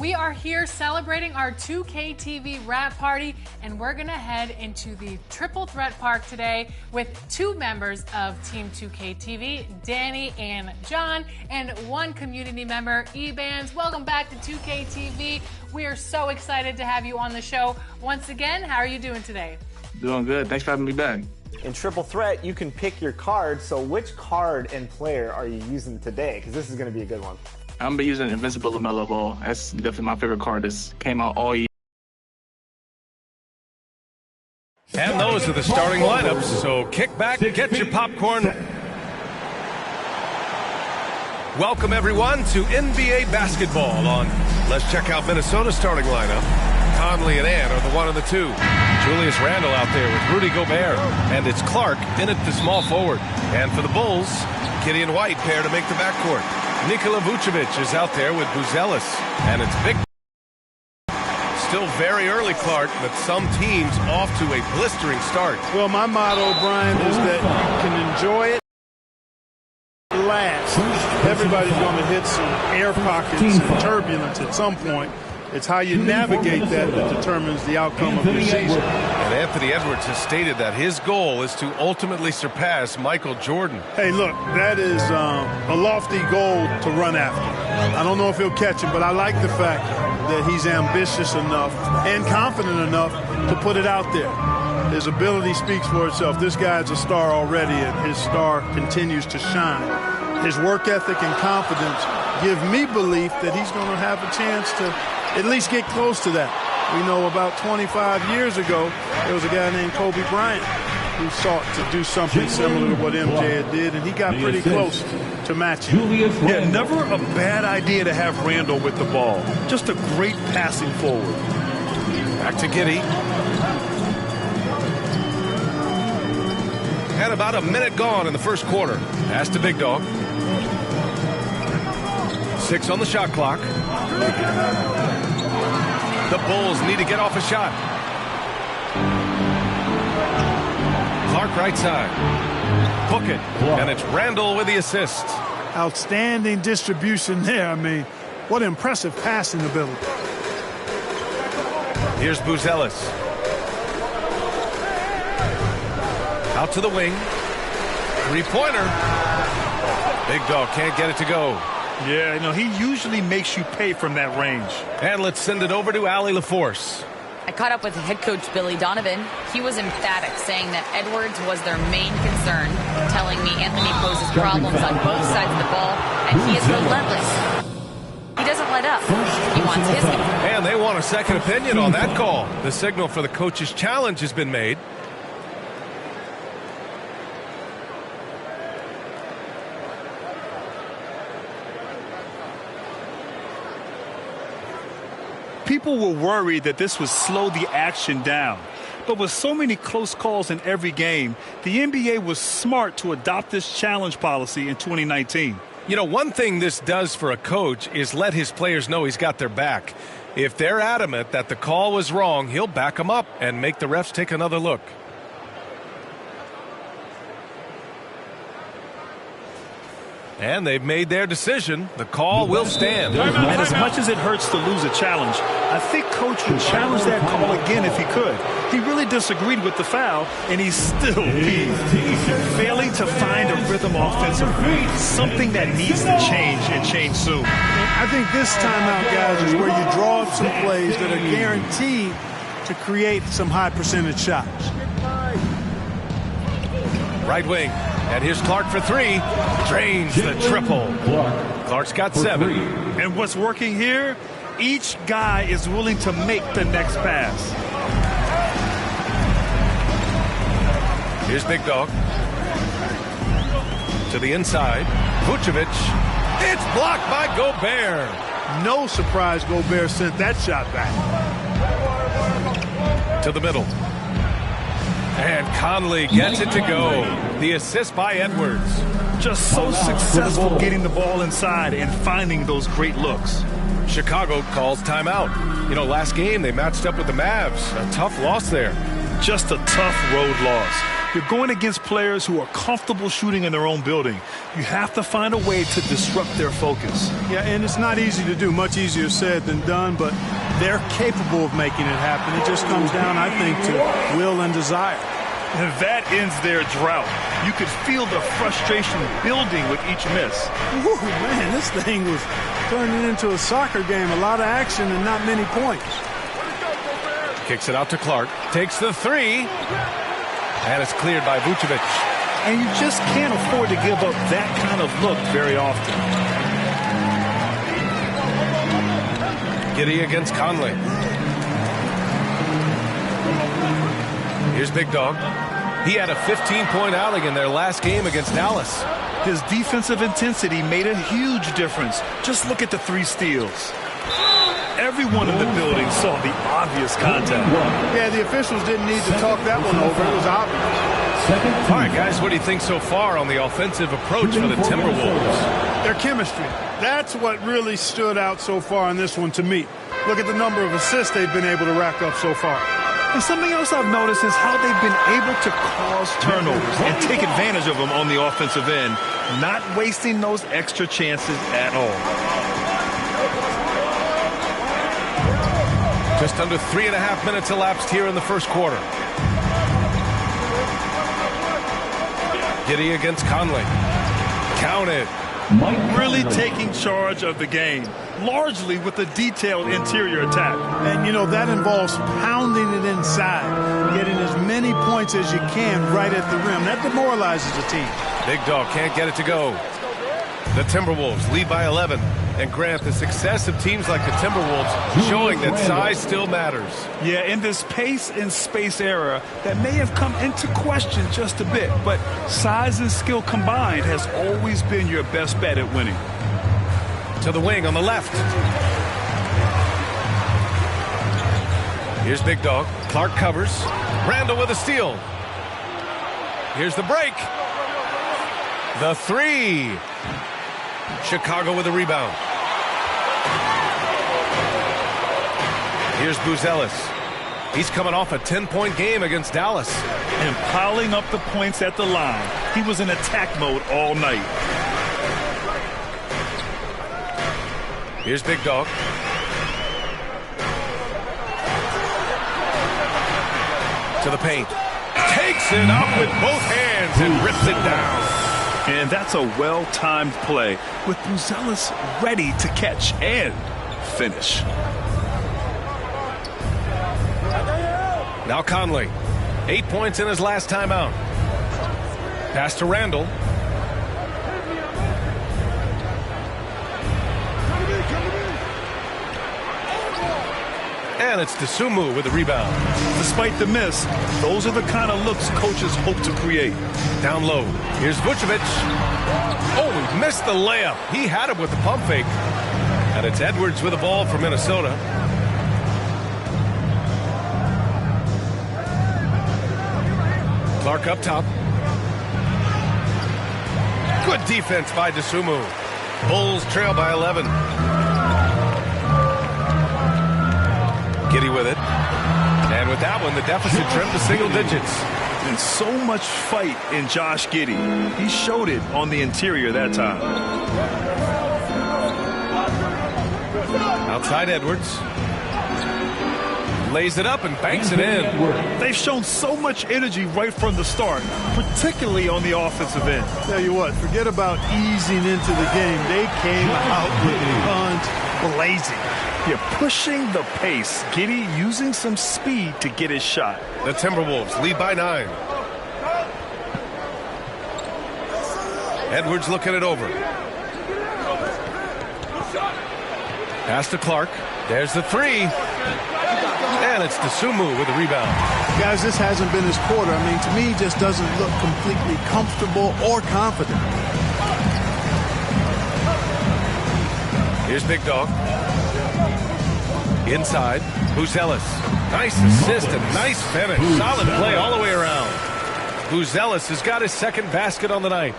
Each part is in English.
We are here celebrating our 2K TV wrap party, and we're going to head into the Triple Threat Park today with two members of Team 2K TV, Danny and John, and one community member, Ebans. Welcome back to 2K TV. We are so excited to have you on the show once again. How are you doing today? Doing good. Thanks for having me back. In Triple Threat, you can pick your card. So which card and player are you using today? Because this is going to be a good one. I'm going to be using Invincible LaMelo Ball. That's definitely my favorite card. This came out all year. And those are the starting lineups. So kick back, get your popcorn. Welcome, everyone, to NBA basketball on Let's Check Out Minnesota's starting lineup. Conley and Ant are the 1 and the 2. Julius Randle out there with Rudy Gobert. And it's Clark in at the small forward. And for the Bulls, Gideon White pair to make the backcourt. Nikola Vucevic is out there with Buzelis. And it's big. Still very early, Clark, but some teams off to a blistering start. Well, my motto, Brian, is that you can enjoy it. Last. Everybody's going to hit some air pockets and turbulence at some point. It's how you navigate that determines the outcome of your season. And Anthony Edwards has stated that his goal is to ultimately surpass Michael Jordan. Hey, look, that is a lofty goal to run after. I don't know if he'll catch him, but I like the fact that he's ambitious enough and confident enough to put it out there. His ability speaks for itself. This guy's a star already, and his star continues to shine. His work ethic and confidence give me belief that he's going to have a chance to at least get close to that. We know about 25 years ago, there was a guy named Kobe Bryant who sought to do something similar to what MJ did, and he got pretty close to matching. Yeah, never a bad idea to have Randle with the ball. Just a great passing forward. Back to Giddey. And about a minute gone in the first quarter. Pass to Big Dog. 6 on the shot clock. The Bulls need to get off a shot. Clark right side. Book it. And it's Randle with the assist. Outstanding distribution there. I mean, what impressive passing ability. Here's Buzelis. Out to the wing. Three-pointer. Big Dog can't get it to go. Yeah, you know, he usually makes you pay from that range. And let's send it over to Allie LaForce. I caught up with head coach Billy Donovan. He was emphatic, saying that Edwards was their main concern, telling me Anthony poses problems on both sides of the ball, and he is relentless. He doesn't let up. He wants his game. And they want a second opinion on that call. The signal for the coach's challenge has been made. People were worried that this would slow the action down. But with so many close calls in every game, the NBA was smart to adopt this challenge policy in 2019. You know, one thing this does for a coach is let his players know he's got their back. If they're adamant that the call was wrong, he'll back them up and make the refs take another look. And they've made their decision. The call will stand. And as much as it hurts to lose a challenge, I think Coach would challenge that call again if he could. He really disagreed with the foul, and he's still peeved. Failing to find a rhythm offensively, something that needs to change and change soon. I think this timeout, guys, is where you draw up some plays that are guaranteed to create some high percentage shots. Right wing. And here's Clark for 3. Drains the triple. Clark's got 7. And what's working here? Each guy is willing to make the next pass. Here's Big Dog. To the inside. Vucevic. It's blocked by Gobert. No surprise Gobert sent that shot back. To the middle. And Conley gets it to go. The assist by Edwards. Just so successful getting the ball inside and finding those great looks. Chicago calls timeout. You know, last game they matched up with the Mavs. A tough loss there. Just a tough road loss. You're going against players who are comfortable shooting in their own building. You have to find a way to disrupt their focus. Yeah, and it's not easy to do. Much easier said than done, but they're capable of making it happen. It just comes down, I think, to will and desire. And that ends their drought. You could feel the frustration building with each miss. Ooh, man, this thing was turning into a soccer game. A lot of action and not many points. Kicks it out to Clark. Takes the three. And it's cleared by Vucevic. And you just can't afford to give up that kind of look very often. Giddey against Conley. Here's Big Dog. He had a 15-point outing in their last game against Dallas. His defensive intensity made a huge difference. Just look at the 3 steals. Everyone in the building saw the obvious contact. Yeah, the officials didn't need to talk that one over. It was obvious. All right, guys, what do you think so far on the offensive approach for the Timberwolves? Their chemistry. That's what really stood out so far in this one to me. Look at the number of assists they've been able to rack up so far. And something else I've noticed is how they've been able to cause turnovers and take advantage of them on the offensive end, not wasting those extra chances at all. Just under 3.5 minutes elapsed here in the first quarter. Giddey against Conley. Counted. Really taking charge of the game, largely with a detailed interior attack. And, you know, that involves pounding it inside, getting as many points as you can right at the rim. That demoralizes the team. Big Dog can't get it to go. The Timberwolves lead by 11. And Grant, the success of teams like the Timberwolves showing that size still matters. Yeah, in this pace and space era, that may have come into question just a bit, but size and skill combined has always been your best bet at winning. To the wing on the left. Here's Big Dog. Clark covers. Randall with a steal. Here's the break. The three. Chicago with a rebound. Here's Buzelis. He's coming off a 10-point game against Dallas. And piling up the points at the line. He was in attack mode all night. Here's Big Dog. To the paint. Takes it up with both hands and rips it down. And that's a well-timed play with Buzelis ready to catch and finish. Now Conley. 8 points in his last timeout. Pass to Randall. And it's Dosunmu with the rebound. Despite the miss, those are the kind of looks coaches hope to create. Down low. Here's Vucevic. Oh, he missed the layup. He had it with the pump fake. And it's Edwards with the ball for Minnesota. Clark up top. Good defense by Dosunmu. Bulls trail by 11. Giddey with it. And with that one, the deficit trimmed to single digits. And so much fight in Josh Giddey. He showed it on the interior that time. Outside Edwards. Lays it up and banks it in. They've shown so much energy right from the start, particularly on the offensive end. Tell you what, forget about easing into the game. They came out with guns blazing. You're pushing the pace. Giddey using some speed to get his shot. The Timberwolves lead by 9. Edwards looking it over. Pass to Clark. There's the three. And it's Dosunmu with the rebound. Guys, this hasn't been his quarter. I mean, to me, he just doesn't look completely comfortable or confident. Here's Big Dog. Inside, Buzelis. Nice assist and nice finish. Solid play all the way around. Buzelis has got his second basket on the night.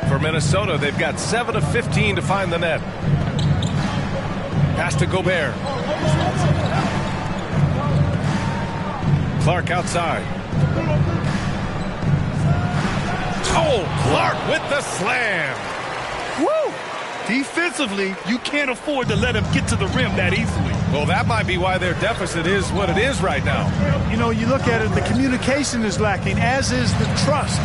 For Minnesota, they've got 7 of 15 to find the net. Pass to Gobert. Clark outside. Oh, Clark with the slam. Woo! Defensively, you can't afford to let him get to the rim that easily. Well, that might be why their deficit is what it is right now. You know, you look at it, the communication is lacking, as is the trust.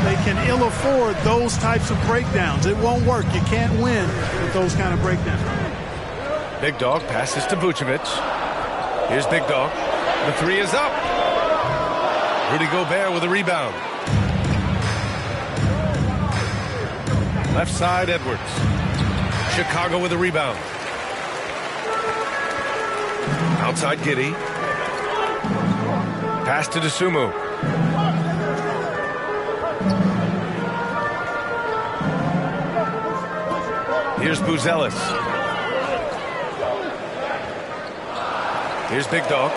They can ill afford those types of breakdowns. It won't work. You can't win with those kind of breakdowns. Big Dog passes to Vucevic. Here's Big Dog. The three is up. Rudy Gobert with a rebound. Left side, Edwards. Chicago with a rebound. Outside, Giddey. Pass to Dosunmu. Here's Buzelis. Here's Big Dog.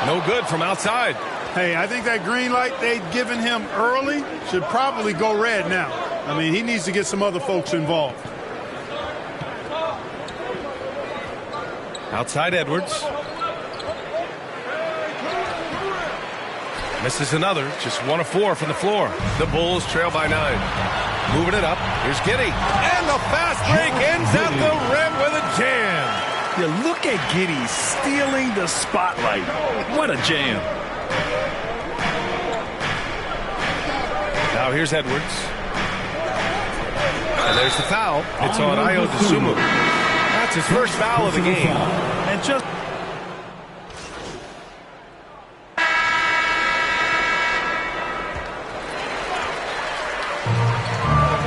No good from outside. Hey, I think that green light they'd given him early should probably go red now. I mean, he needs to get some other folks involved. Outside Edwards. Misses another. Just 1 of 4 from the floor. The Bulls trail by 9. Moving it up. Here's Giddey. And the fast break ends at the rim with a jam. Yeah, look at Giddey stealing the spotlight. What a jam. Now here's Edwards. And there's the foul. It's on Ayo Dosunmu. That's his first foul of the game. And just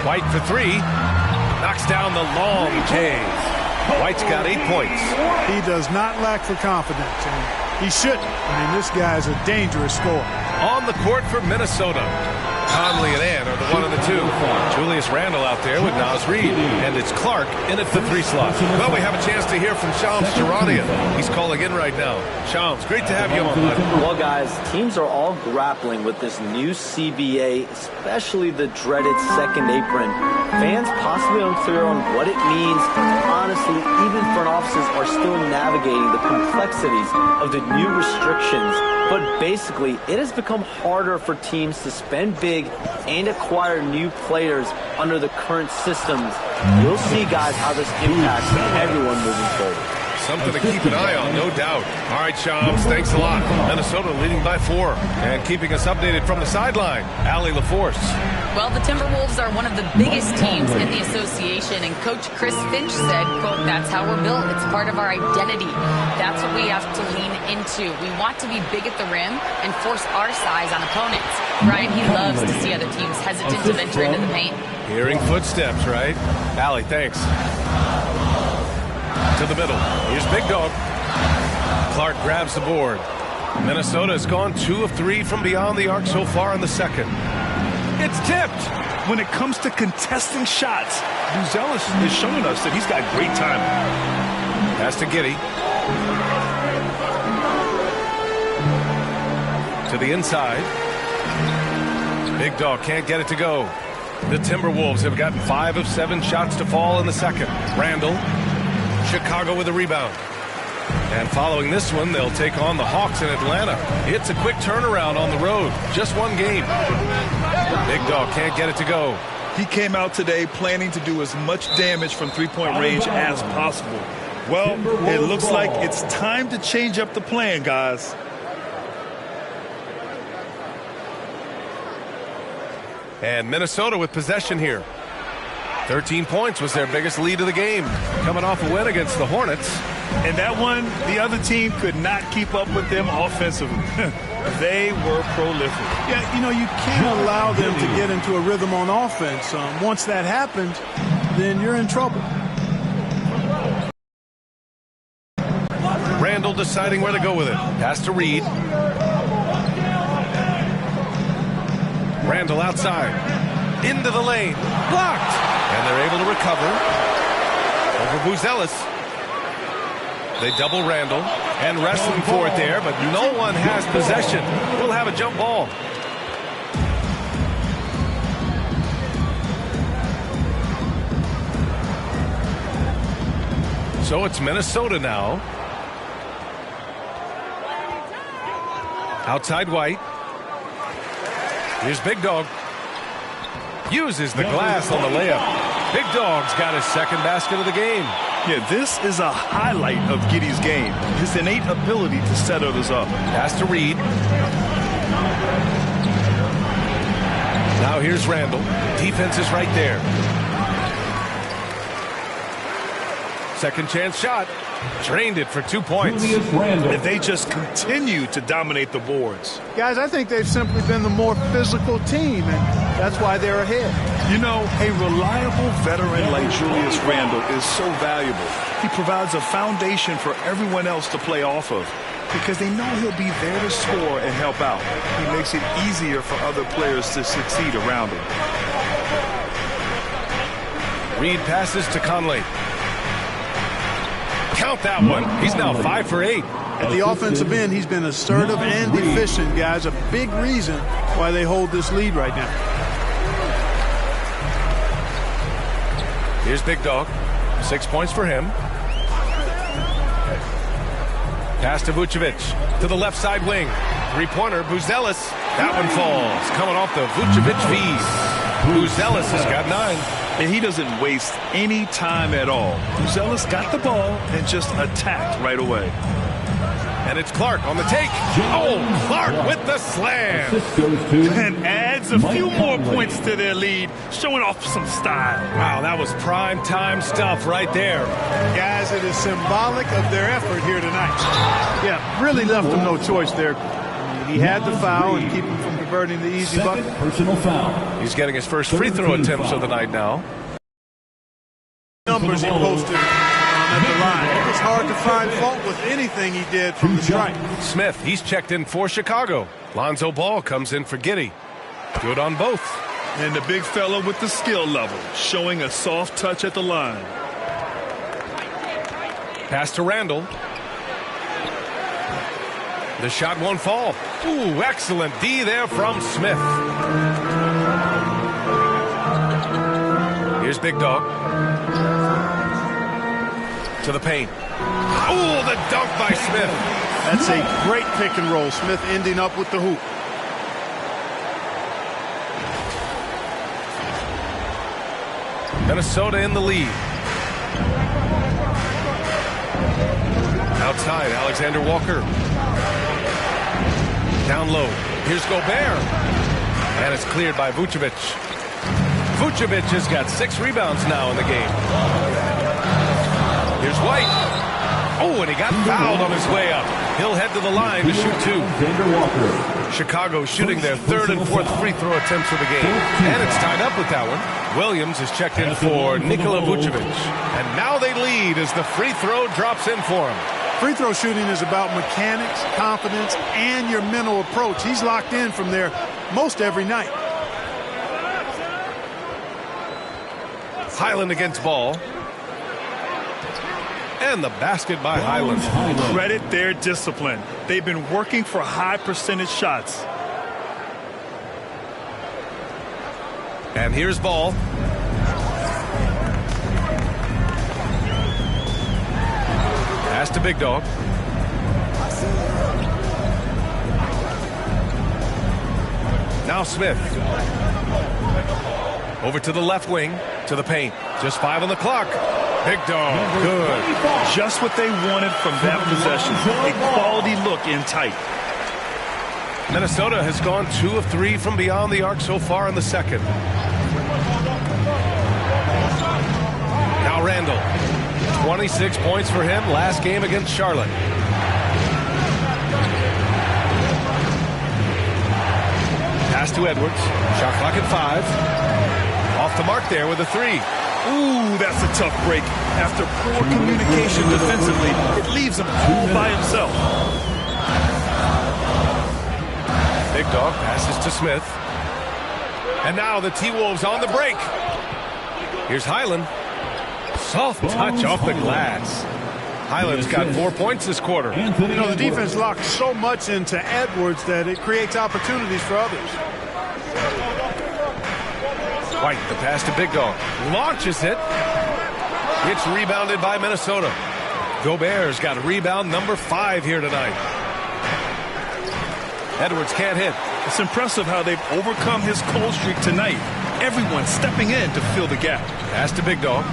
White for 3. Knocks down the long J. White's got 8 points. He does not lack for confidence, and he shouldn't. I mean, this guy's a dangerous scorer. On the court for Minnesota, Conley and Ann are the 1 and the 2. Julius Randle out there with Naz Reid. And it's Clark in at the 3 slot. Well, we have a chance to hear from Shams Charania. He's calling in right now. Shams, great to have you on, bud. Well, guys, teams are all grappling with this new CBA, especially the dreaded second apron. Fans possibly unclear on what it means. Honestly, even front offices are still navigating the complexities of the new restrictions. But basically, it has become harder for teams to spend big and acquire new players under the current systems. We'll see, guys, how this impacts everyone moving forward. Something to keep an eye on, no doubt. All right, Shams, thanks a lot. Minnesota leading by 4. And keeping us updated from the sideline, Allie LaForce. Well, the Timberwolves are one of the biggest teams in the association, and Coach Chris Finch said, quote, "That's how we're built. It's part of our identity. That's what we have to lean into. We want to be big at the rim and force our size on opponents." Brian, he loves to see other teams hesitant to venture into the paint. Hearing footsteps, right? Allie, thanks. To the middle. Here's Big Dog. Clark grabs the board. Minnesota has gone 2 of 3 from beyond the arc so far in the second. It's tipped. when it comes to contesting shots, Buzelis is showing us that he's got great timing. Pass to Giddey. To the inside. Big Dog can't get it to go. The Timberwolves have gotten 5 of 7 shots to fall in the second. Randle. Chicago with a rebound. And following this one, they'll take on the Hawks in Atlanta. It's a quick turnaround on the road. Just one game. Big Dog can't get it to go. He came out today planning to do as much damage from three-point range as possible. Well, it looks like it's time to change up the plan, guys. And Minnesota with possession here. 13 points was their biggest lead of the game, coming off a win against the Hornets. And that one, the other team could not keep up with them offensively. They were prolific. Yeah, you know, you can't allow them to get into a rhythm on offense. Once that happens, then you're in trouble. Randle deciding where to go with it. Pass to Reid. Randle outside. Into the lane. Blocked. And they're able to recover. Over Buzelis. They double Randle and wrestling for it there, but no one has possession. We'll have a jump ball. So it's Minnesota now. Outside White. Here's Big Dog. Uses the glass on the layup. Big Dog's got his second basket of the game. Yeah, this is a highlight of Giddey's game. His innate ability to set others up. Pass to Reed. Now here's Randall. Defense is right there. Second chance shot. Drained it for 2 points. And they just continue to dominate the boards. Guys, I think they've simply been the more physical team, and that's why they're ahead. You know, a reliable veteran like Julius Randle is so valuable. He provides a foundation for everyone else to play off of because they know he'll be there to score and help out. He makes it easier for other players to succeed around him. Reed passes to Conley. Count that one. He's now 5 for 8. At the offensive end, he's been assertive and efficient, guys. A big reason why they hold this lead right now. Here's Big Dog. 6 points for him. Pass to Vucevic. To the left side wing. Three-pointer, Buzelis. That one falls. Coming off the Vucevic feed. Buzelis has got 9. And he doesn't waste any time at all. Buzelis got the ball and just attacked right away. And it's Clark on the take. Oh, Clark with the slam. And adds a few more points to their lead, showing off some style. Wow, that was prime time stuff right there. Guys, it is symbolic of their effort here tonight. Yeah, really left them no choice there. He had the foul and keep him from converting the easy bucket. Personal foul. He's getting his first free throw attempts of the night now. Numbers he posted at the line. It was hard to find fault with anything he did from the stripe. Smith, he's checked in for Chicago. Lonzo Ball comes in for Giddey. Good on both. And the big fella with the skill level, showing a soft touch at the line. Pass to Randall. The shot won't fall. Ooh, excellent D there from Smith. Here's Big Dog. To the paint. Ooh, the dunk by Smith. That's a great pick and roll. Smith ending up with the hoop. Minnesota in the lead. Outside, Alexander Walker. Down low. Here's Gobert. And it's cleared by Vucevic. Vucevic has got 6 rebounds now in the game. Here's White. Oh, and he got fouled on his way up. He'll head to the line to shoot 2. Chicago shooting their 3rd and 4th free throw attempts of the game. And it's tied up with that one. Williams is checked in for Nikola Vucevic. And now they lead as the free throw drops in for him. Free throw shooting is about mechanics, confidence, and your mental approach. He's locked in from there most every night. Highland against Ball. And the basket by Highland. Credit their discipline. They've been working for high percentage shots. And here's Ball. Pass to Big Dog. Now Smith. Over to the left wing, to the paint. Just 5 on the clock. Big Dog, good. Just what they wanted from that possession. A quality look in tight. Minnesota has gone 2 of 3 from beyond the arc so far in the second. Now Randall. 26 points for him last game against Charlotte. Pass to Edwards. Shot clock at 5. Off the mark there with a 3. Ooh, that's a tough break. After poor communication defensively, it leaves him all by himself. Big Dog passes to Smith. And now the T-Wolves on the break. Here's Highland. Soft touch off the glass. Highland's got 4 points this quarter. You know, the defense locks so much into Edwards that it creates opportunities for others. White, the pass to Big Dog. Launches it. It's rebounded by Minnesota. Gobert's got rebound number 5 here tonight. Edwards can't hit. It's impressive how they've overcome his cold streak tonight. Everyone stepping in to fill the gap. Pass to Big Dog.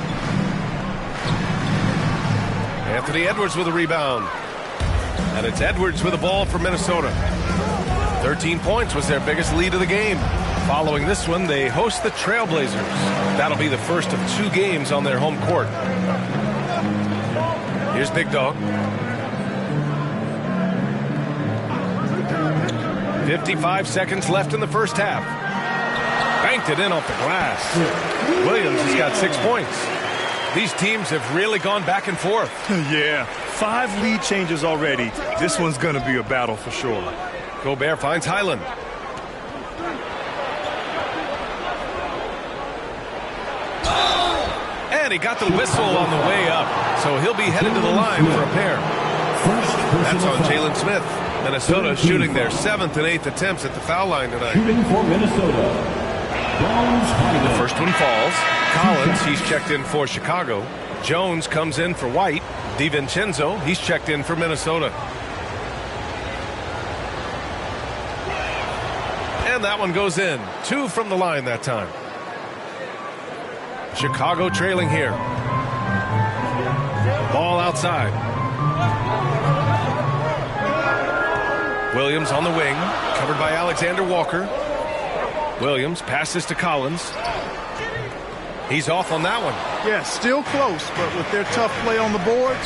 Anthony Edwards with a rebound. And it's Edwards with the ball for Minnesota. 13 points was their biggest lead of the game. Following this one, they host the Trailblazers. That'll be the first of 2 games on their home court. Here's Big Dog. 55 seconds left in the first half. Banked it in off the glass. Williams has got 6 points. These teams have really gone back and forth. Yeah, 5 lead changes already. This one's going to be a battle for sure. Gobert finds Highland. And he got the whistle on the way up, so he'll be headed to the line for a pair. That's on Jalen Smith. Minnesota shooting their 7th and 8th attempts at the foul line tonight. Shooting for Minnesota. The first one falls. Collins, he's checked in for Chicago. Jones comes in for White. DiVincenzo, he's checked in for Minnesota. And that one goes in. 2 from the line that time. Chicago trailing here. Ball outside. Williams on the wing, covered by Alexander Walker. Williams passes to Collins. He's off on that one. Yeah, still close, but with their tough play on the boards.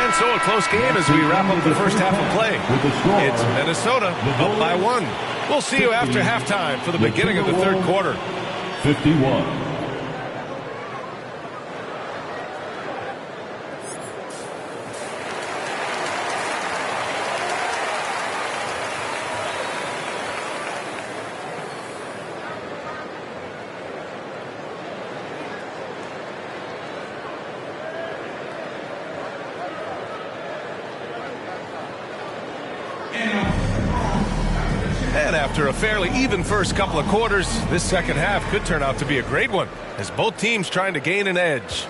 And so a close game as we wrap up the first half of play. It's Minnesota up by 1. We'll see you after halftime for the beginning of the third quarter. 51. And after a fairly even first couple of quarters, this second half could turn out to be a great one as both teams trying to gain an edge.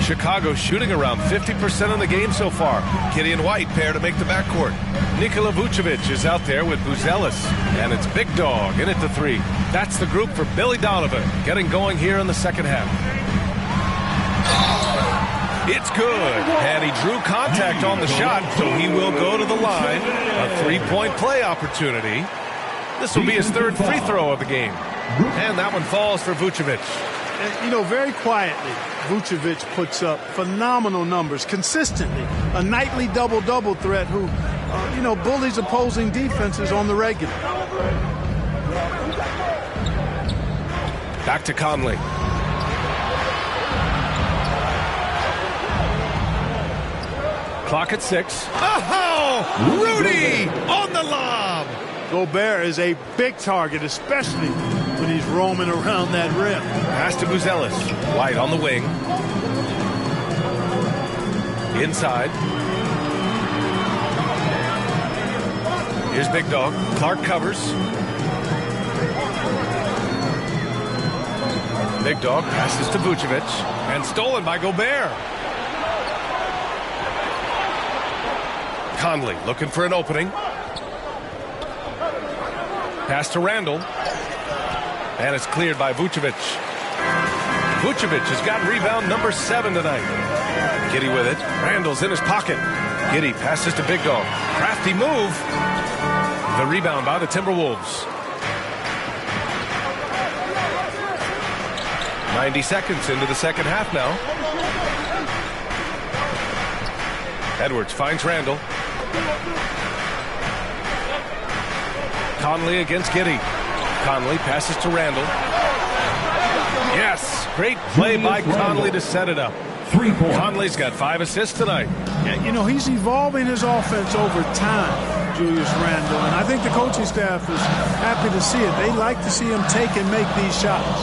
Chicago shooting around 50% in the game so far. Giddey and White pair to make the backcourt. Nikola Vucevic is out there with Buzelis, and it's Big Dog in at the 3. That's the group for Billy Donovan getting going here in the second half. It's good, and he drew contact on the shot, so he will go to the line. A 3-point play opportunity. This will be his 3rd free throw of the game. And that one falls for Vucevic. And, you know, very quietly, Vucevic puts up phenomenal numbers consistently. A nightly double-double threat who, you know, bullies opposing defenses on the regular. Back to Conley. Clock at 6. Oh, Rudy on the lob. Gobert is a big target, especially when he's roaming around that rim. Pass to Buzelis. White on the wing. Inside. Here's Big Dog. Clark covers. Big Dog passes to Vucevic. And stolen by Gobert. Conley looking for an opening. Pass to Randall. And it's cleared by Vucevic. Vucevic has got rebound number 7 tonight. Giddey with it. Randall's in his pocket. Giddey passes to Big Dog. Crafty move. The rebound by the Timberwolves. 90 seconds into the second half now. Edwards finds Randall. Conley against Giddey. Conley passes to Randall. Yes, great play by Conley to set it up. 3 points. Conley's got 5 assists tonight. Yeah, you know, he's evolving his offense over time, Julius Randle, and I think the coaching staff is happy to see it. They like to see him take and make these shots.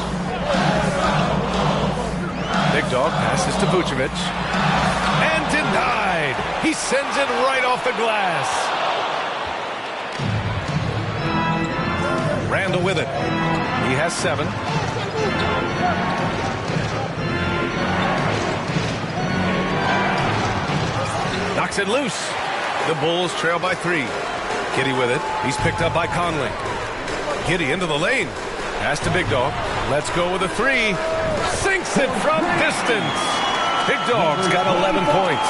Big Dog passes to Vucevic. And denied. He sends it right off the glass. Randall with it. He has 7. Kicks it loose. The Bulls trail by 3. Giddey with it. He's picked up by Conley. Giddey into the lane. Pass to Big Dog. Let's go with a 3. Sinks it from distance. Big Dog's got 11 points.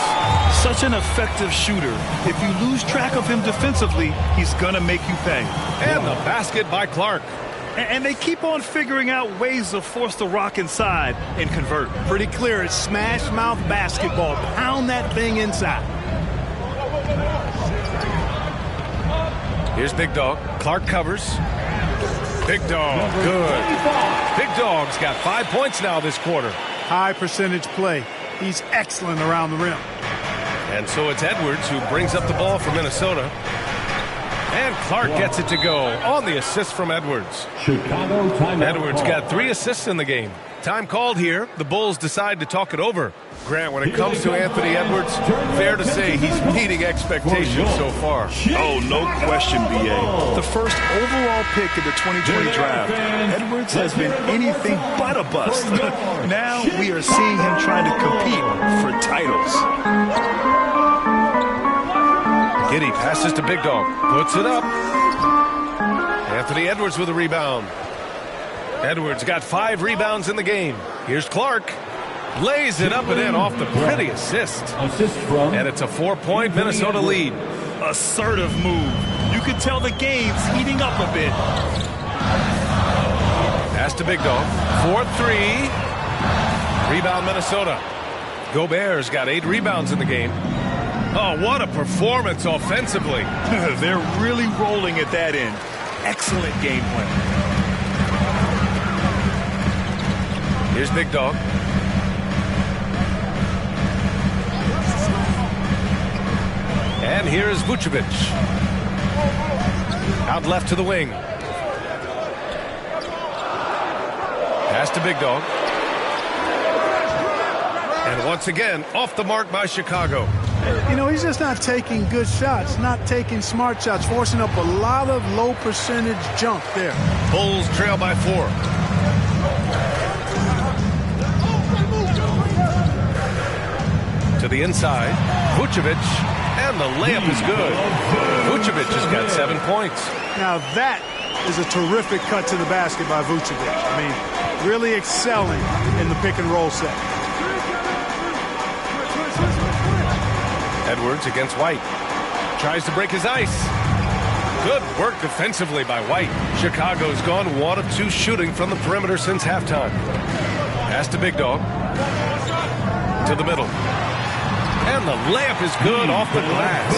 Such an effective shooter. If you lose track of him defensively, he's going to make you pay. And the basket by Clark. And they keep on figuring out ways to force the rock inside and convert. Pretty clear. It's smash mouth basketball. Pound that thing inside. Here's Big Dog. Clark covers. Big Dog, good. Big Dog's got 5 points now this quarter. High percentage play. He's excellent around the rim. And so it's Edwards who brings up the ball for Minnesota. And Clark gets it to go on the assist from Edwards. Chicago timeout. Edwards got 3 assists in the game. Time called here. The Bulls decide to talk it over. Grant, when it comes to Anthony Edwards, fair to say he's meeting expectations so far. Oh, no question, B.A. The first overall pick of the 2020 draft, Edwards has been anything but a bust. Now we are seeing him trying to compete for titles. Giddey passes to Big Dog. Puts it up. Anthony Edwards with a rebound. Edwards got 5 rebounds in the game. Here's Clark. Lays it up and in off the pretty assist. And it's a 4-point Minnesota lead. Assertive move. You can tell the game's heating up a bit. Pass to Big Dog. 4-3. Rebound Minnesota. Gobert's got 8 rebounds in the game. Oh, what a performance offensively. They're really rolling at that end. Excellent game plan. Here's Big Dog. And here's Vucevic. Out left to the wing. Pass to Big Dog. And once again, off the mark by Chicago. You know, he's just not taking good shots, not taking smart shots, forcing up a lot of low percentage junk there. Bulls trail by 4. To the inside, Vucevic, and the layup is good. Vucevic has got 7 points. Now that is a terrific cut to the basket by Vucevic. I mean, really excelling in the pick and roll set. Edwards against White. Tries to break his ice. Good work defensively by White. Chicago's gone 1 of 2 shooting from the perimeter since halftime. Pass to Big Dog. To the middle. And the layup is good off the glass.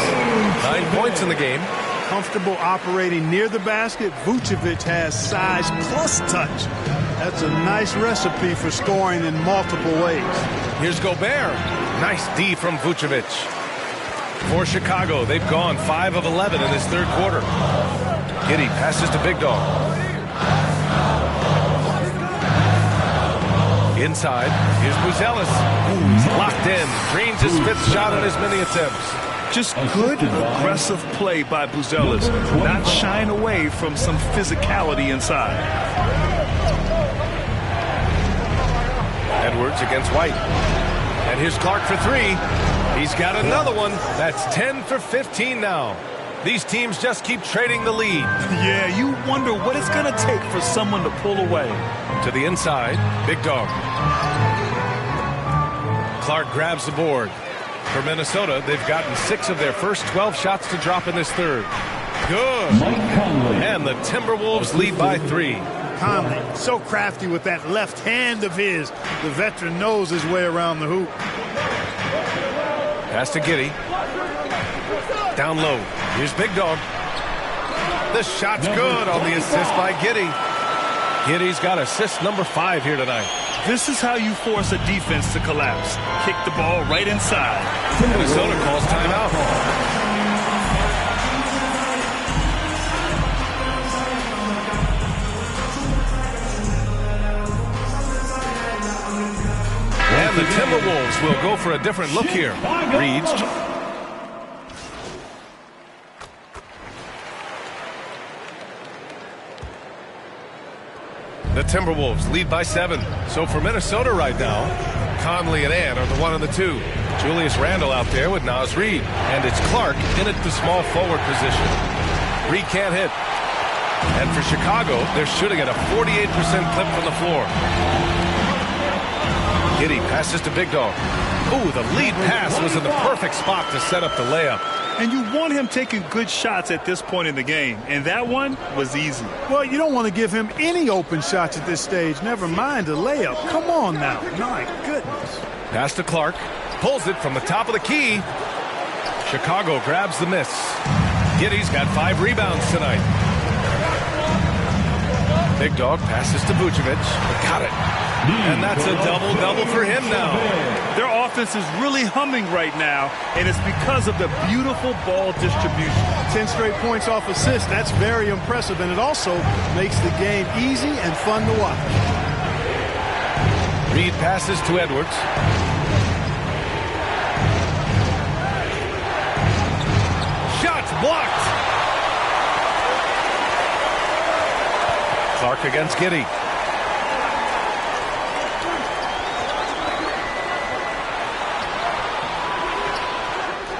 9 points in the game. Comfortable operating near the basket. Vucevic has size plus touch. That's a nice recipe for scoring in multiple ways. Here's Gobert. Nice D from Vucevic. For Chicago, they've gone 5 of 11 in this third quarter. Giddey passes to Big Dog. Inside, here's Buzelis. He's locked in. Drains his 5th shot on as many attempts. Just good, aggressive play by Buzelis. Not shying away from some physicality inside. Edwards against White. And here's Clark for 3. He's got another one. That's 10 for 15 now. These teams just keep trading the lead. Yeah, you wonder what it's going to take for someone to pull away. To the inside, Big Dog. Clark grabs the board. For Minnesota, they've gotten 6 of their first 12 shots to drop in this third. Good. And the Timberwolves lead by 3. Conley, so crafty with that left hand of his. The veteran knows his way around the hoop. Pass to Giddey. Down low. Here's Big Dog. The shot's good on the assist by Giddey. Giddey's got assist number 5 here tonight. This is how you force a defense to collapse. Kick the ball right inside. Minnesota calls timeout. And the Timberwolves will go for a different look here. Reeds. The Timberwolves lead by 7. So for Minnesota right now, Conley and Ant are the 1 and the 2. Julius Randle out there with Naz Reid. And it's Clark in at the small forward position. Reid can't hit. And for Chicago, they're shooting at a 48% clip from the floor. Giddey passes to Big Dog. Ooh, the lead pass was in the perfect spot to set up the layup. And you want him taking good shots at this point in the game. And that one was easy. Well, you don't want to give him any open shots at this stage. Never mind a layup. Come on now. My goodness. Pass to Clark. Pulls it from the top of the key. Chicago grabs the miss. Giddey's got 5 rebounds tonight. Big Dog passes to Vucevic. Got it. And that's a double-double for him now. Their offense is really humming right now, and it's because of the beautiful ball distribution. 10 straight points off assists. That's very impressive, and it also makes the game easy and fun to watch. Reid passes to Edwards. Shots blocked. Clark against Giddey.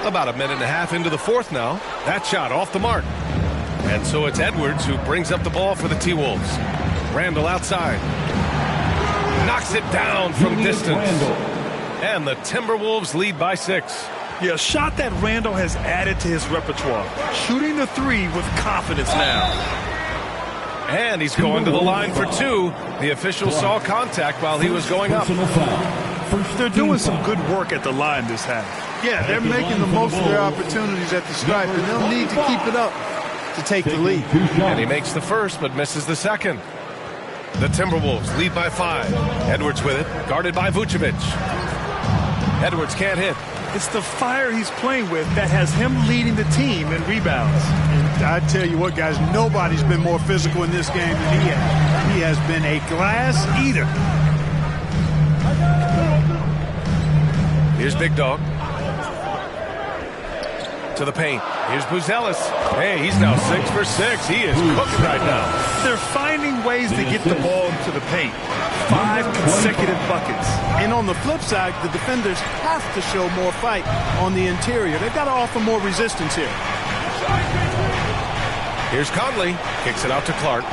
About a minute and a half into the fourth now. That shot off the mark. And so it's Edwards who brings up the ball for the T-Wolves. Randle outside. Knocks it down from distance. And the Timberwolves lead by 6. Yeah, a shot that Randle has added to his repertoire. Shooting the 3 with confidence now. And he's going to the line for 2. The official saw contact while he was going up. They're doing some good work at the line this half. Yeah, they're making the most of their opportunities at the stripe, and they'll need to keep it up to take the lead. And he makes the first, but misses the second. The Timberwolves lead by 5. Edwards with it, guarded by Vucevic. Edwards can't hit. It's the fire he's playing with that has him leading the team in rebounds. And I tell you what, guys, nobody's been more physical in this game than he has. He has been a glass eater. Here's Big Dog. To the paint. Here's Buzelis. Hey, he's now 6 for 6. He is cooking right now. They're finding ways to get the ball into the paint. 5 consecutive buckets. And on the flip side, the defenders have to show more fight on the interior. They've got to offer more resistance here. Here's Conley. Kicks it out to Clark.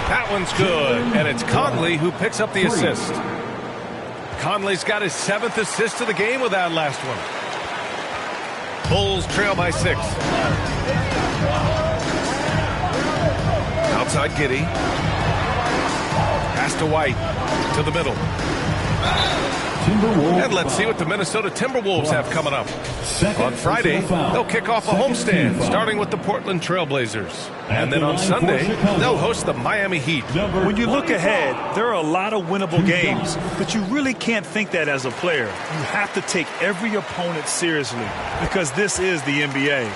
That one's good. And it's Conley who picks up the assist. Conley's got his 7th assist of the game with that last one. Bulls trail by 6. Outside Giddey. Pass to White. To the middle. And let's see what the Minnesota Timberwolves have coming up. On Friday, they'll kick off a homestand, starting with the Portland Trail Blazers. And then on Sunday, they'll host the Miami Heat. When you look ahead, there are a lot of winnable games, but you really can't think that as a player. You have to take every opponent seriously, because this is the NBA.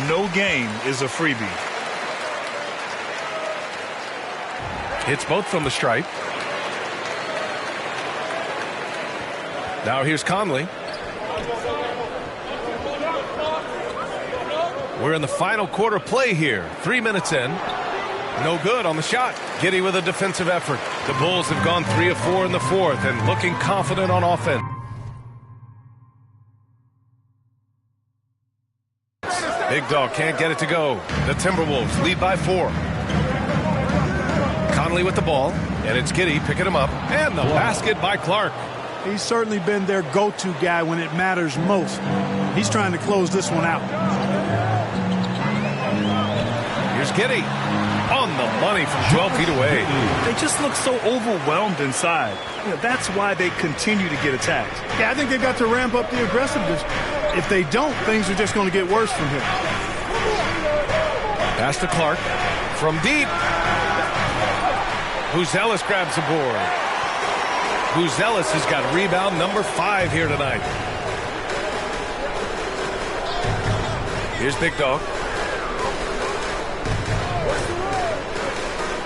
No game is a freebie. Hits both from the stripe. Now here's Conley. We're in the final quarter play here. 3 minutes in. No good on the shot. Giddey with a defensive effort. The Bulls have gone 3 of 4 in the fourth and looking confident on offense. Big Dog can't get it to go. The Timberwolves lead by 4. Conley with the ball, and it's Giddey picking him up, and the basket by Clark. He's certainly been their go-to guy when it matters most. He's trying to close this one out. Here's Giddey on the money from 12 feet away. They just look so overwhelmed inside. You know, that's why they continue to get attacked. Yeah, I think they've got to ramp up the aggressiveness. If they don't, things are just going to get worse from here. Pass to Clark from deep. Buzelis grabs the board. Buzelis has got rebound number 5 here tonight. Here's Big Dog.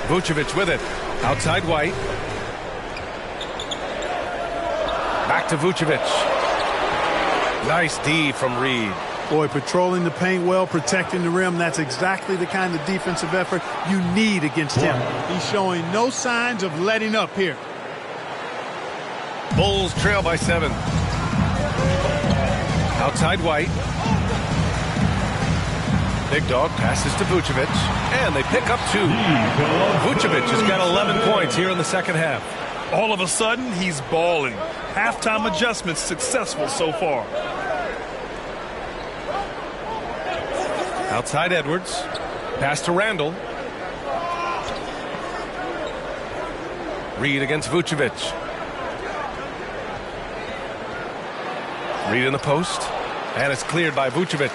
Vucevic with it. Outside White. Back to Vucevic. Nice D from Reid. Boy, patrolling the paint well, protecting the rim. That's exactly the kind of defensive effort you need against him. He's showing no signs of letting up here. Bulls trail by 7. Outside White. Big Dog passes to Vucevic, and they pick up 2. Vucevic has got 11 points here in the second half. All of a sudden, he's balling. Halftime adjustments successful so far. Outside Edwards. Pass to Randall. Reed against Vucevic. Reed in the post. And it's cleared by Vucevic.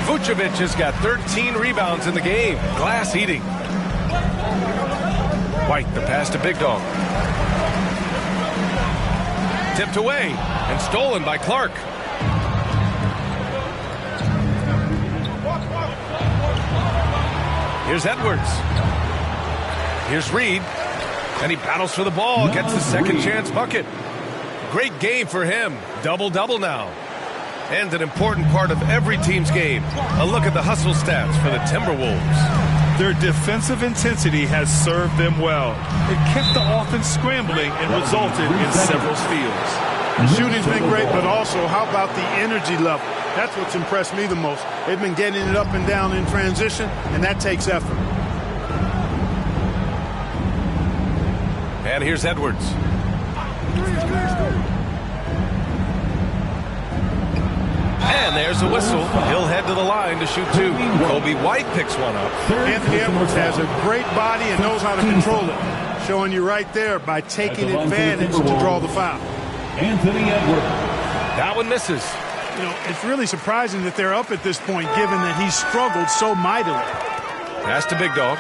Vucevic has got 13 rebounds in the game. Glass eating. White, the pass to Big Dog. Tipped away and stolen by Clark. Here's Edwards. Here's Reed. And he battles for the ball, gets the second chance bucket. Great game for him. Double-double now. And an important part of every team's game. A look at the hustle stats for the Timberwolves. Their defensive intensity has served them well. It kept the offense scrambling and resulted in several steals. The shooting's been great, but also how about the energy level? That's what's impressed me the most. They've been getting it up and down in transition, and that takes effort. And here's Edwards. And there's a whistle. He'll head to the line to shoot 2. Kobe White picks one up. Anthony Edwards has a great body and knows how to control it. Showing you right there by taking advantage to draw the foul. Anthony Edwards. That one misses. You know, it's really surprising that they're up at this point, given that he's struggled so mightily. Pass to Big Dog.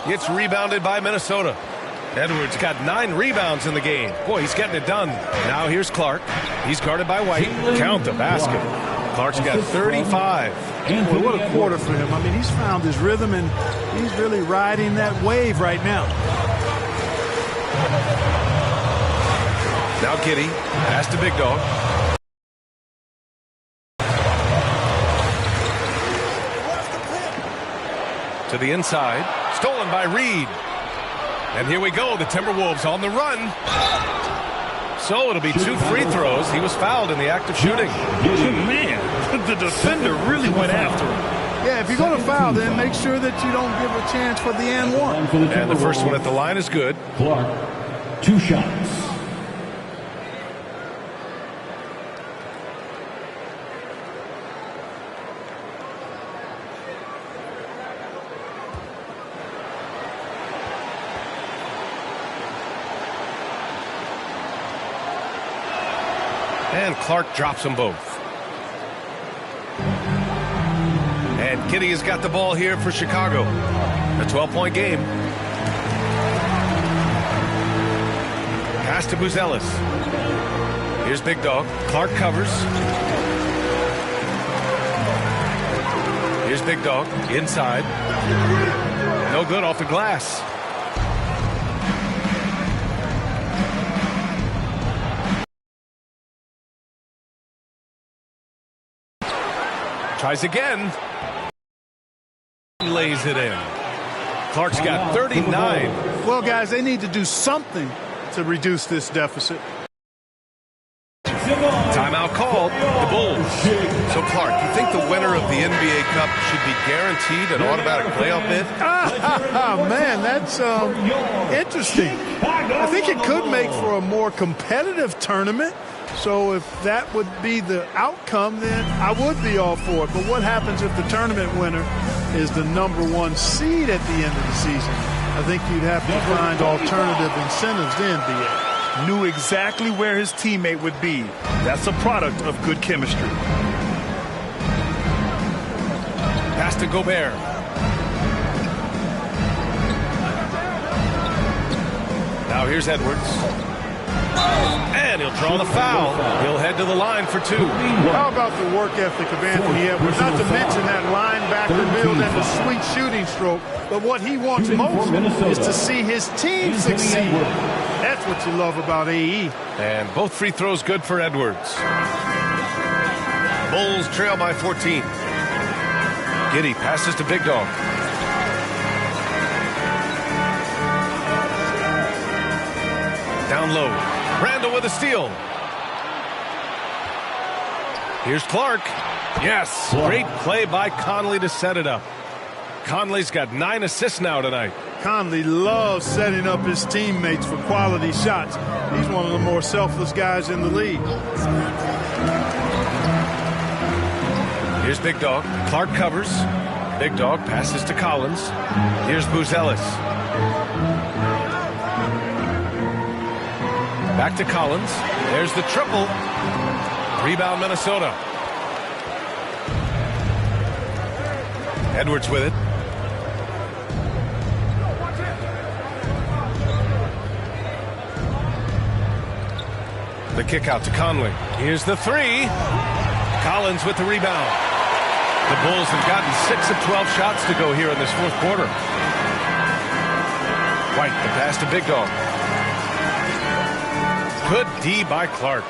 It's rebounded by Minnesota. Edwards got 9 rebounds in the game. Boy, he's getting it done. Now here's Clark. He's guarded by White. Count the basket. Clark's got 35. Boy, what a quarter for him. I mean, he's found his rhythm, and he's really riding that wave right now. Now Giddey. Pass to Big Dog. To the inside. Stolen by Reed. And here we go. The Timberwolves on the run. So it'll be 2 free throws. He was fouled in the act of shooting. Man, the defender really went after him. Yeah, if you're going to foul, then make sure that you don't give a chance for the and one. And the first one at the line is good. Clark, 2 shots. And Clark drops them both. And Giddey has got the ball here for Chicago. A 12-point game. Pass to Buzelis. Here's Big Dog. Clark covers. Here's Big Dog. Inside. No good off the glass. Tries again. Lays it in. Clark's got 39. Well, guys, they need to do something to reduce this deficit. Timeout called. The Bulls. So, Clark, you think the winner of the NBA Cup should be guaranteed an automatic playoff bid? Man, that's interesting. I think it could make for a more competitive tournament. So if that would be the outcome, then I would be all for it. But what happens if the tournament winner is the #1 seed at the end of the season? I think you'd have to find alternative incentives to NBA. Knew exactly where his teammate would be. That's a product of good chemistry. Pass to Gobert. Now here's Edwards. And he'll draw the foul. He'll head to the line for 2. How about the work ethic of Anthony Edwards? Not to mention that linebacker build and the sweet shooting stroke. But what he wants most is to see his team succeed. That's what you love about AE. And both free throws good for Edwards. Bulls trail by 14. Giddey passes to Big Dog. down low. Randall with a steal. Here's Clark. Yes, great play by Conley to set it up. Conley's got 9 assists now tonight. Conley loves setting up his teammates for quality shots. He's one of the more selfless guys in the league. Here's Big Dog. Clark covers. Big Dog passes to Collins. Here's Buzelis. Back to Collins. There's the triple. Rebound Minnesota. Edwards with it. The kick out to Conley. Here's the 3. Collins with the rebound. The Bulls have gotten 6 of 12 shots to go here in this fourth quarter. White, the pass to Big Dog. Good D by Clark.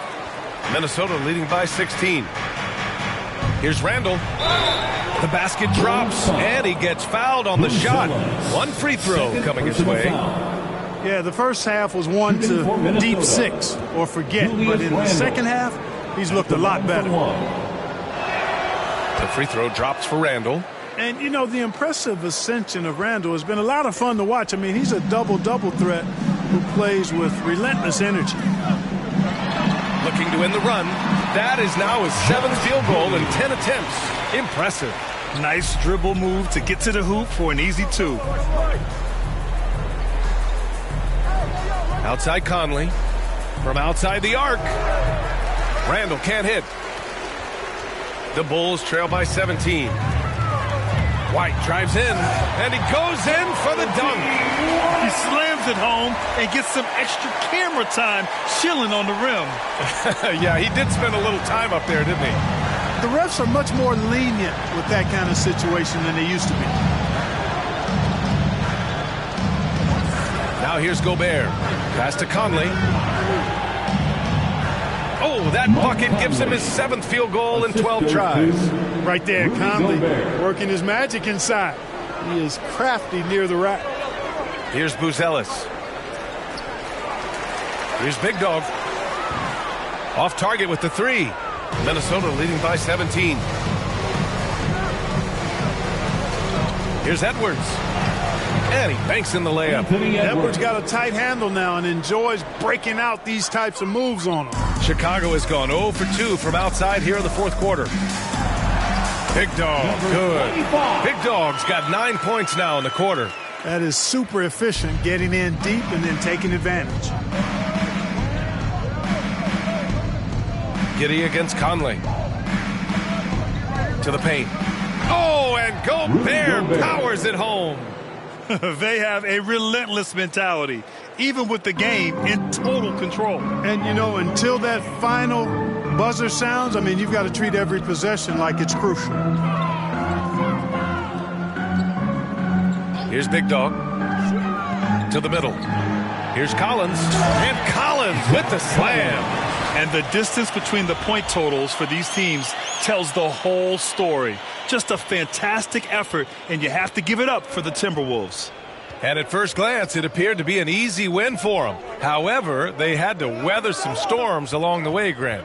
Minnesota leading by 16. Here's Randall. The basket drops, and he gets fouled on the shot. One free throw coming his way. Yeah, the first half was one to deep 6 or forget. But in the second half, he's looked a lot better. The free throw drops for Randall. And, you know, the impressive ascension of Randall has been a lot of fun to watch. I mean, he's a double-double threat who plays with relentless energy. Looking to win the run. That is now his 7th field goal in 10 attempts. Impressive. Nice dribble move to get to the hoop for an easy 2. Outside Conley. From outside the arc. Randall can't hit. The Bulls trail by 17. White drives in, and he goes in for the dunk. He slams it home and gets some extra camera time chilling on the rim. Yeah, he did spend a little time up there, didn't he? The refs are much more lenient with that kind of situation than they used to be. Now here's Gobert. Pass to Conley. Oh, that bucket gives him his 7th field goal in 12 tries. Right there, Conley working his magic inside. He is crafty near the rack. Here's Buzelis. Here's Big Dog. Off target with the 3. Minnesota leading by 17. Here's Edwards. And he banks in the layup. Edwards got a tight handle now and enjoys breaking out these types of moves on him. Chicago has gone 0 for 2 from outside here in the fourth quarter. Big Dog, good. Big Dog's got 9 points now in the quarter. That is super efficient, getting in deep and then taking advantage. Giddey against Conley. To the paint. Oh, and Gobert powers it home. They have a relentless mentality, even with the game in total control. And, you know, until that final buzzer sounds, I mean, you've got to treat every possession like it's crucial. Here's Big Dog. To the middle. Here's Collins. And Collins with the slam. And the distance between the point totals for these teams tells the whole story. Just a fantastic effort, and you have to give it up for the Timberwolves. And at first glance, it appeared to be an easy win for them. However, they had to weather some storms along the way, Grant.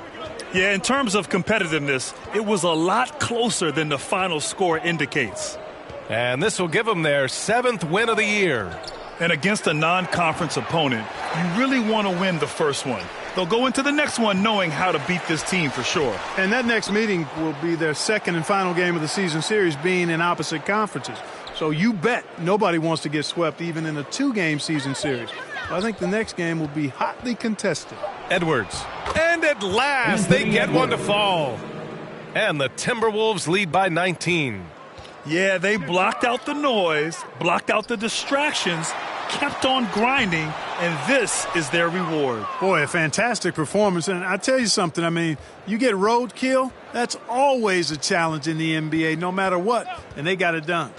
Yeah, in terms of competitiveness, it was a lot closer than the final score indicates. And this will give them their 7th win of the year. And against a non-conference opponent, you really want to win the first one. They'll go into the next one knowing how to beat this team for sure. And that next meeting will be their 2nd and final game of the season series, being in opposite conferences. So you bet nobody wants to get swept even in a 2-game season series. So I think the next game will be hotly contested. Edwards. And at last, they get one to fall. And the Timberwolves lead by 19. Yeah, they blocked out the noise, blocked out the distractions, kept on grinding, and this is their reward. Boy, a fantastic performance. And I tell you something, I mean, you get roadkill, that's always a challenge in the NBA, no matter what, and they got it done.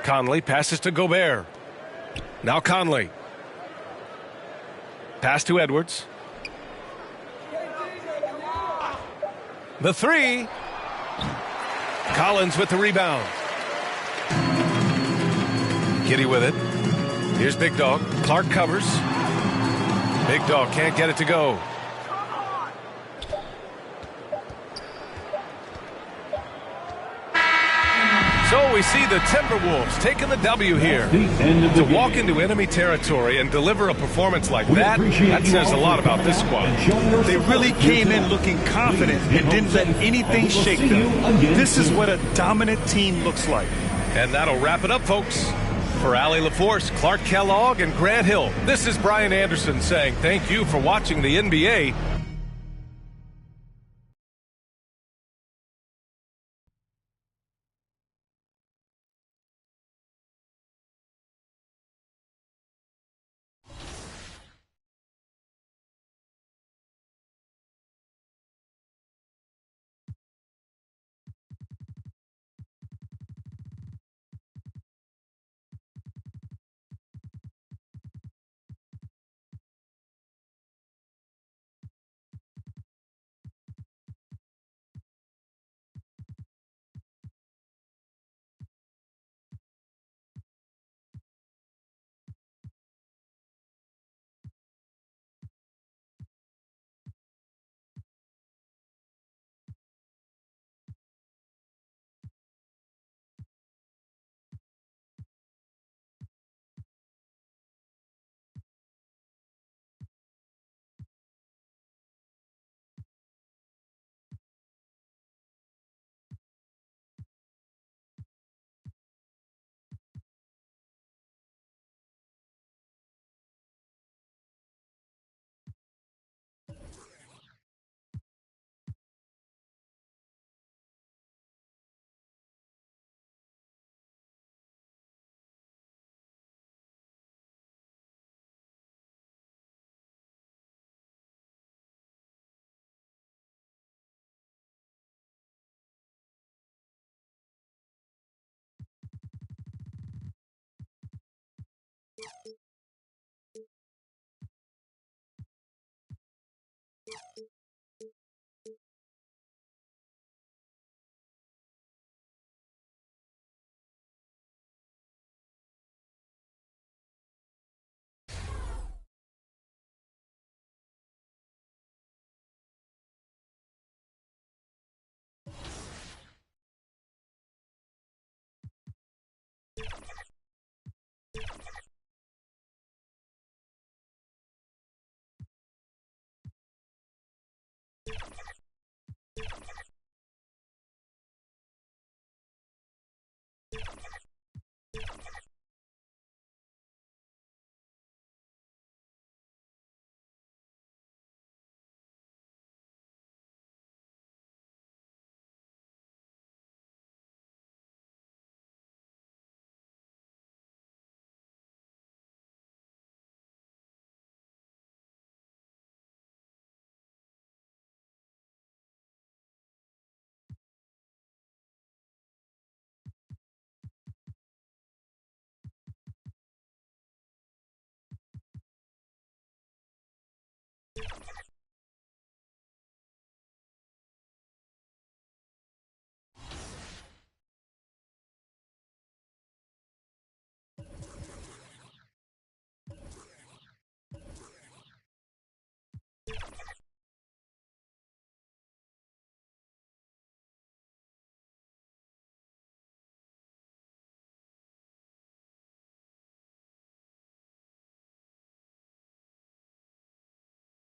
Conley passes to Gobert. Now Conley. Pass to Edwards. The 3. Collins with the rebound. Giddey with it. Here's Big Dog. Clark covers. Big Dog can't get it to go. So we see the Timberwolves taking the W here. To walk into enemy territory and deliver a performance like that says a lot about this squad. They really came in looking confident and didn't let anything shake them. This is what a dominant team looks like. And that'll wrap it up, folks. For Allie LaForce, Clark Kellogg, and Grant Hill, this is Brian Anderson saying thank you for watching the NBA.